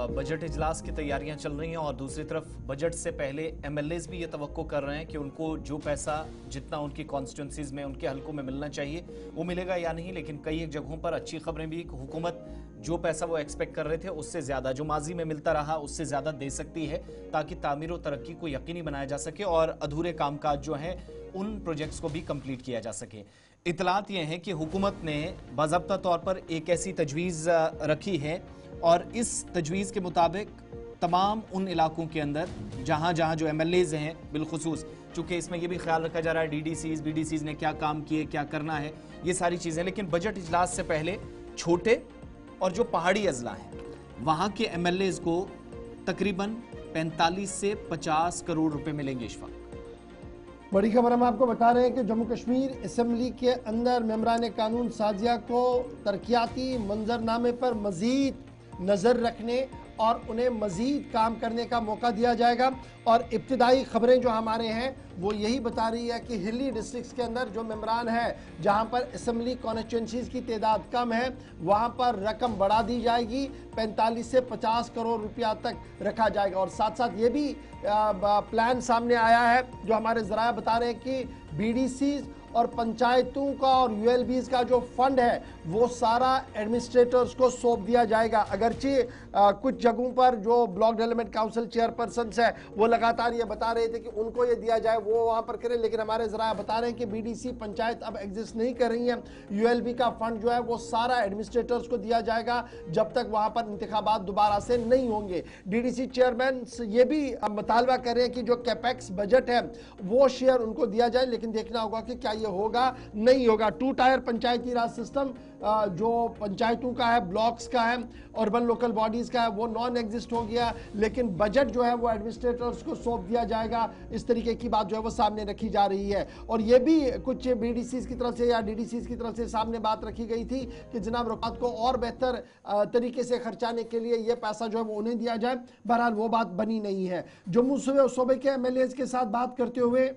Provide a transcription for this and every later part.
Budget इजलास की तैयारियां चल रही हैं और दूसरी तरफ बजट से पहले एमएलएज भी ये तवक्को कर रहे हैं कि उनको जो पैसा जितना उनकी कॉन्स्टिट्यूंसीज में उनके हलकों में मिलना चाहिए वो मिलेगा या नहीं। लेकिन कई एक जगहों पर अच्छी खबरें भी, हुकूमत जो पैसा वो एक्सपेक्ट कर रहे थे उससे ज्यादा, जो माजी में मिलता रहा उससे ज्यादा दे सकती है, ताकि तामीर और तरक्की को यकीनी बनाया जा सके और अधूरे कामकाज जो हैं उन प्रोजेक्ट्स को भी कंप्लीट किया जा सके। इतलात ये है कि हुकूमत ने बाज़ाब्ता तौर पर एक ऐसी तजवीज़ रखी है और इस तजवीज़ के मुताबिक तमाम उन इलाकों के अंदर जहाँ जहाँ जो एमएलएज हैं बिलखुसूस, चूँकि इसमें यह भी ख्याल रखा जा रहा है डीडीसीज बीडीसीज ने क्या काम किए, क्या करना है, ये सारी चीज़ें। लेकिन बजट इजलास से पहले छोटे और जो पहाड़ी अजला हैं वहाँ के एमएलएज को तकरीबन 45 से 50 करोड़ रुपए मिलेंगे इस वक्त। बड़ी खबर हम आपको बता रहे हैं कि जम्मू कश्मीर असम्बली के अंदर मेंबरान कानून साजिया को तरक्याती मंजरनामे पर मजीद नज़र रखने और उन्हें मजीद काम करने का मौका दिया जाएगा। और इब्तिदाई खबरें जो हमारे हैं वो यही बता रही है कि हिली डिस्ट्रिक्ट्स के अंदर जो मेंबरान है, जहां पर असम्बली कॉन्स्टिट्यूंसीज की तादाद कम है, वहां पर रकम बढ़ा दी जाएगी, 45 से 50 करोड़ रुपया तक रखा जाएगा। और साथ साथ ये भी प्लान सामने आया है जो हमारे ज़राए बता रहे हैं कि बीडीसीज और पंचायतों का और यूएलबीज का जो फंड है वो सारा एडमिनिस्ट्रेटर्स को सौंप दिया जाएगा। अगरचे कुछ जगहों पर जो ब्लॉक डेवलपमेंट काउंसिल चेयरपर्सन है वो लगातार ये बता रहे थे कि उनको ये दिया जाए, वो वहाँ पर करें, लेकिन हमारे ज़रा बता रहे हैं कि बीडीसी पंचायत अब एग्जिस्ट नहीं कर रही है। यूएलबी का फंड जो है वो सारा एडमिनिस्ट्रेटर्स को दिया जाएगा जब तक वहाँ पर इंतखाबात दोबारा से नहीं होंगे। डीडीसी चेयरमैन ये भी मुतालबा कर रहे हैं कि जो कैपेक्स बजट है वो शेयर उनको दिया जाए, लेकिन देखना होगा कि क्या ये होगा नहीं होगा। 2 टायर पंचायती राज सिस्टम जो पंचायतों का है, ब्लॉक्स का है, अर्बन लोकल बॉडीज का है, वो नॉन एग्जिस्ट हो गया, लेकिन बजट जो है वो एडमिनिस्ट्रेटर्स को सौंप दिया जाएगा। इस तरीके की बात जो है वो सामने रखी जा रही है। और ये भी कुछ बीडीसीज की तरफ से या डीडीसीज की तरफ से सामने बात रखी गई थी कि जनाब रुकात को और बेहतर तरीके से खर्चाने के लिए ये पैसा जो है वो उन्हें दिया जाए। बहरहाल वो बात बनी नहीं है। जम्मू सूबे के एमएलएज के साथ बात करते हुए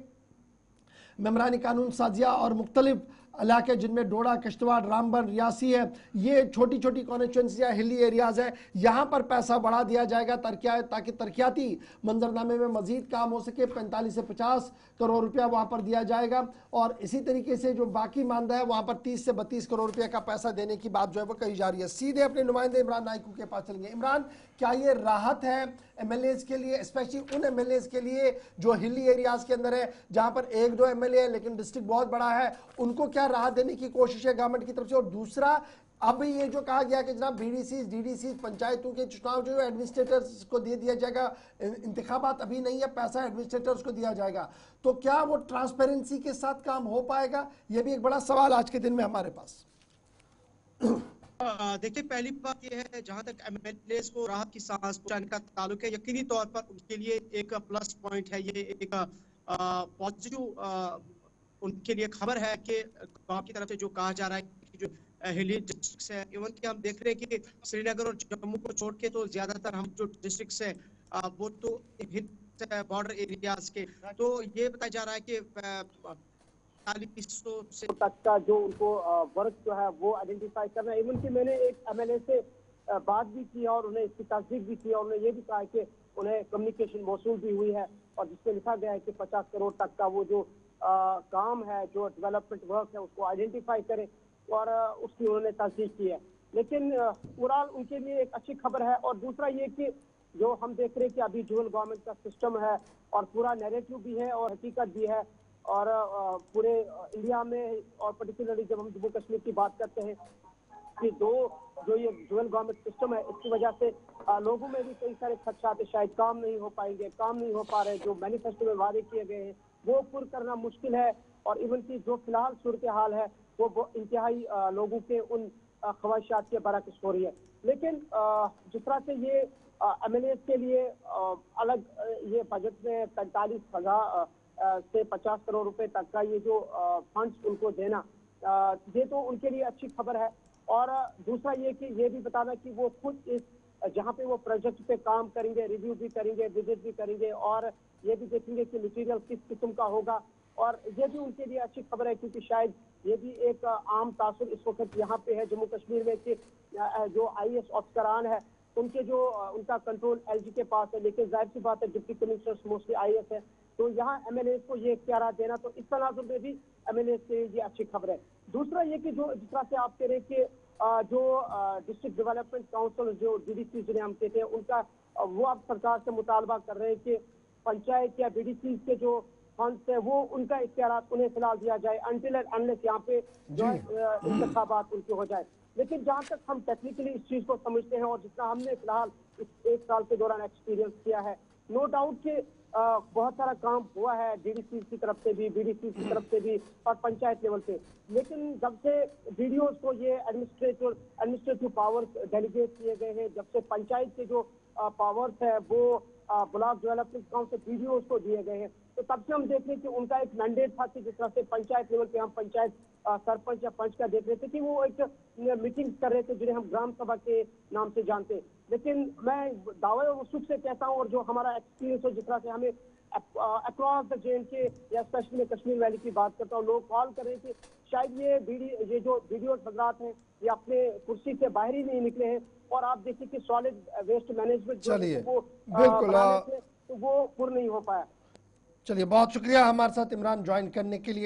मेंबरान कानून साजिया और मुख्तलिफ इलाके जिनमें डोडा, किश्तवाड़, रामबन, रियासी है, ये छोटी छोटी कॉन्स्टिट्यूंसी हिली एरियाज है, यहाँ पर पैसा बढ़ा दिया जाएगा ताकि तरक्याती मंजरनामे में मजीद काम हो सके। 45 से 50 करोड़ रुपया वहाँ पर दिया जाएगा। और इसी तरीके से जो बाकी मानदा है वहाँ पर 30 से 32 करोड़ रुपया का पैसा देने की बात जो है वो कही जा रही है। सीधे अपने नुमाइंदे इमरान नाइकू के पास चलेंगे। इमरान, क्या ये राहत है एमएलएज के लिए, स्पेशली उन एमएलएज के लिए जो हिली एरियाज के अंदर है, जहाँ पर 1-2 एमएलए है लेकिन डिस्ट्रिक्ट बहुत बड़ा है, उनको क्या राहत देने की कोशिश है गवर्नमेंट की तरफ से? और दूसरा, अब ये जो कहा गया कि जनाब डीडीसी पंचायतों के चुनाव जो एडमिनिस्ट्रेटर्स को दे दिया जाएगा, इंतखाबात अभी नहीं है, पैसा एडमिनिस्ट्रेटर्स को दिया जाएगा, तो क्या वो ट्रांसपेरेंसी के साथ काम हो पाएगा? ये भी एक बड़ा सवाल आज के दिन में हमारे पास। देखिए, पहली बात यह है, जहां तक एमएलएस को राहत की सांस पहुंचाने का ताल्लुक है, यकीनी तौर पर उनके लिए एक प्लस पॉइंट है, ये एक पॉजिटिव उनके लिए खबर है कि गांव की तरफ से जो कहा जा रहा है कि जो हिली डिस्ट्रिक्ट्स है, इवन कि हम देख रहे हैं कि श्रीनगर और जम्मू को छोड़ के तो ज्यादातर हम जो डिस्ट्रिक्ट्स है वो तो बॉर्डर एरियाज के, तो ये बताया जा रहा है कि 40 से तक का जो उनको वर्क जो है वो आइडेंटिफाई करना है। इवन कि मैंने एक एमएलए से बात भी की और उन्हें इसकी तस्दीक भी की और उन्हें ये भी कहा कि उन्हें कम्युनिकेशन मौसूल भी हुई है और जिसमें लिखा गया है कि 50 करोड़ तक का वो जो काम है, जो डेवलपमेंट वर्क है, उसको आइडेंटिफाई करें और उसकी उन्होंने तस्दीक की है। लेकिन ओवरऑल उनके लिए एक अच्छी खबर है। और दूसरा ये कि जो हम देख रहे हैं कि अभी ड्यूअल गवर्नमेंट का सिस्टम है और पूरा नैरेटिव भी है और हकीकत भी है, और पूरे इंडिया में और पर्टिकुलरली जब हम जम्मू कश्मीर की बात करते हैं कि जो ये ड्यूअल गवर्नमेंट सिस्टम है, इसकी वजह से लोगों में भी कई सारे खदशात है, शायद काम नहीं हो पाएंगे, काम नहीं हो पा रहे, जो मैनिफेस्टो में वादे किए गए हैं वो पूरा करना मुश्किल है। और इवन की जो फिलहाल सूरत हाल है वो इंतहाई लोगों के उन ख्वाहिशात के बरक्स हो रही है। लेकिन जिस तरह से ये एमएलए के लिए अलग ये बजट में 45,000 से 50 करोड़ रुपए तक का ये जो फंड्स उनको देना, ये तो उनके लिए अच्छी खबर है। और दूसरा ये कि ये भी बताना कि वो खुद इस जहाँ पे वो प्रोजेक्ट पे काम करेंगे, रिव्यू भी करेंगे, विजिट भी करेंगे और ये भी देखेंगे कि मटेरियल किस किस्म का होगा। और ये भी उनके लिए अच्छी खबर है क्योंकि शायद ये भी एक आम तासुर इस वक्त यहाँ पे है जम्मू कश्मीर में कि जो आईएएस अफसरान है उनके जो उनका कंट्रोल एलजी के पास है, लेकिन जाहिर सी बात है डिप्टी कमिश्नर्स मोस्टली आईएएस है, तो यहाँ एमएलए को ये इख्तियार देना, तो इस तनाजुर में भी एमएलए के ये अच्छी खबर है। दूसरा ये कि जो जिस तरह से आप कह रहे हैं कि जो डिस्ट्रिक्ट डेवलपमेंट काउंसिल जो डीडीसी जिन्हें हम कहते हैं, उनका वो अब सरकार से मुतालबा कर रहे हैं कि पंचायत या बीडीसी के जो फंड्स है वो उनका इख्तियार उन्हें फिलहाल दिया जाए अनटिल एंड अनलेस यहाँ पे जो है इंतखाबात उनके हो जाए। लेकिन जहाँ तक हम टेक्निकली इस चीज को समझते हैं और जितना हमने फिलहाल इस 1 साल के दौरान एक्सपीरियंस किया है, नो डाउट कि बहुत सारा काम हुआ है डीडीसी की तरफ से भी, बीडीसी की तरफ से भी और पंचायत लेवल पे। लेकिन जब से बीडीओज को ये एडमिनिस्ट्रेटिव पावर्स डेलीगेट किए गए हैं, जब से पंचायत के जो पावर्स है वो ब्लॉक डेवलपमेंट काउंसिल बीडीओज को दिए गए हैं, तो तब से हम देख रहे हैं कि उनका एक मैंडेट था कि जिस तरह से पंचायत लेवल पे हम पंचायत सरपंच या पंच का देख रहे थे कि वो एक मीटिंग कर रहे थे जिन्हें हम ग्राम सभा के नाम से जानते हैं। लेकिन मैं दावे और सुख से कहता हूँ, और जो हमारा एक्सपीरियंस हो, जिस तरह से हमें अक्रॉस द JNK या स्पेशली मैं कश्मीर वैली की बात करता हूँ, लोग कॉल कर रहे थे शायद ये जो वीडियो हजरात हैं ये अपने कुर्सी से बाहर ही नहीं निकले हैं, और आप देखिए कि सॉलिड वेस्ट मैनेजमेंट जो वो बिल्कुल तो वो पूर्ण नहीं हो पाया। चलिए, बहुत शुक्रिया हमारे साथ इमरान ज्वाइन करने के लिए।